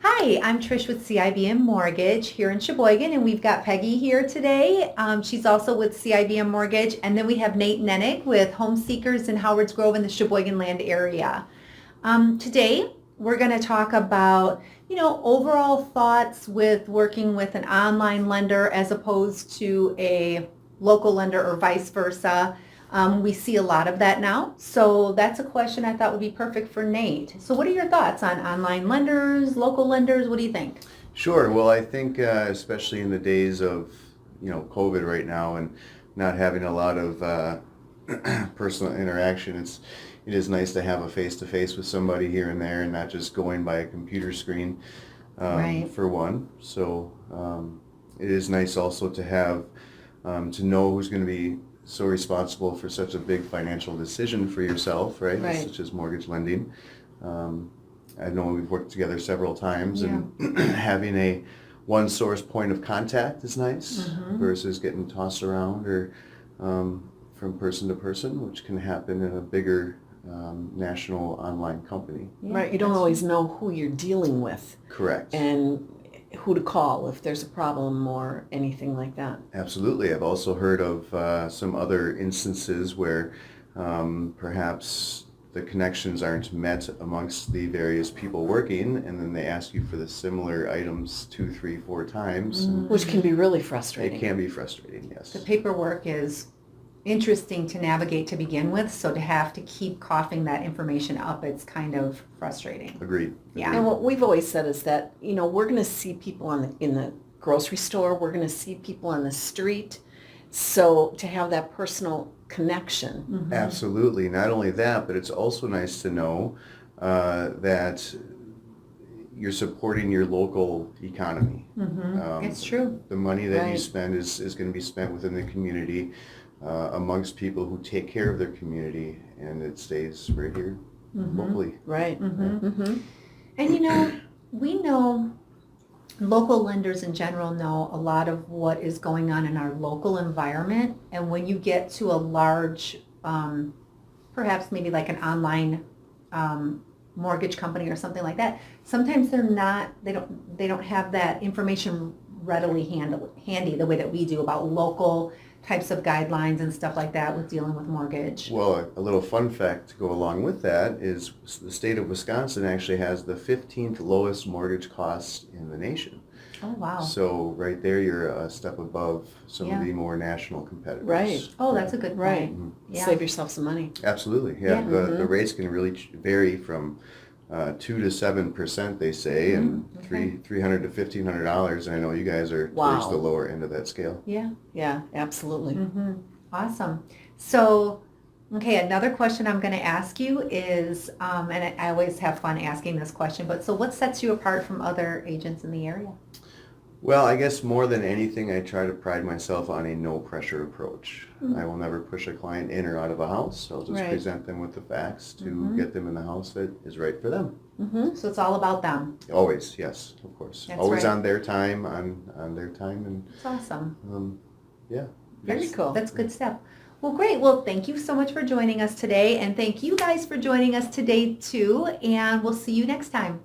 Hi, I'm Trish with CIBM Mortgage here in Sheboygan, and we've got Peggy here today. She's also with CIBM Mortgage, and then we have Nate Nennig with Home Seekers in Howard's Grove in the Sheboygan land area. Today, we're going to talk about, overall thoughts with working with an online lender as opposed to a local lender or vice versa. We see a lot of that now, so that's a question I thought would be perfect for Nate. So what are your thoughts on online lenders, local lenders? What do you think? Sure. Well, I think especially in the days of COVID right now and not having a lot of personal interaction, it is nice to have a face-to-face with somebody here and there, and not just going by a computer screen. Right. For one. So it is nice also to have to know who's going to be so responsible for such a big financial decision for yourself, right? Right. Such as mortgage lending. I know we've worked together several times, and having a one source point of contact is nice versus getting tossed around or from person to person, which can happen in a bigger national online company. Yeah, right, you don't always know who you're dealing with. Correct. And who to call if there's a problem or anything like that. Absolutely. I've also heard of some other instances where perhaps the connections aren't met amongst the various people working, and then they ask you for the similar items 2, 3, 4 times. Which can be really frustrating. It can be frustrating, yes. The paperwork is interesting to navigate to begin with, so to have to keep coughing that information up, it's kind of frustrating. Agreed. Yeah. And what we've always said is that, we're going to see people in the grocery store, we're going to see people on the street, so to have that personal connection. Absolutely. Not only that, but it's also nice to know that you're supporting your local economy. It's true. The money that you Right. spend is going to be spent within the community amongst people who take care of their community, and it stays right here locally. Right. And we know local lenders in general know a lot of what is going on in our local environment, and when you get to a large, perhaps maybe like an online mortgage company or something like that, sometimes they don't have that information readily handy the way that we do about local types of guidelines and stuff like that with dealing with mortgage. Well, a little fun fact to go along with that is the state of Wisconsin actually has the 15th lowest mortgage costs in the nation. Oh, wow. So right there, you're a step above some Yeah. of the more national competitors. Right. Oh, that's a good point. Right. Yeah. Save yourself some money. Absolutely. Yeah. Yeah. The rates can really vary from 2 to 7%, they say, and Okay. $300 to $1,500. And I know you guys are Wow. towards the lower end of that scale. Yeah. Yeah, absolutely. Awesome. So, okay, another question I'm going to ask you is, and I always have fun asking this question, but so what sets you apart from other agents in the area? Well, I guess more than anything, I try to pride myself on a no-pressure approach. I will never push a client in or out of a house. I'll just Right. present them with the facts to get them in the house that is right for them. So it's all about them. Always, yes, of course. That's Always right. on their time, on their time, and It's awesome. yeah. Very cool. That's good stuff. Well, great. Well, thank you so much for joining us today, and thank you guys for joining us today too, and we'll see you next time.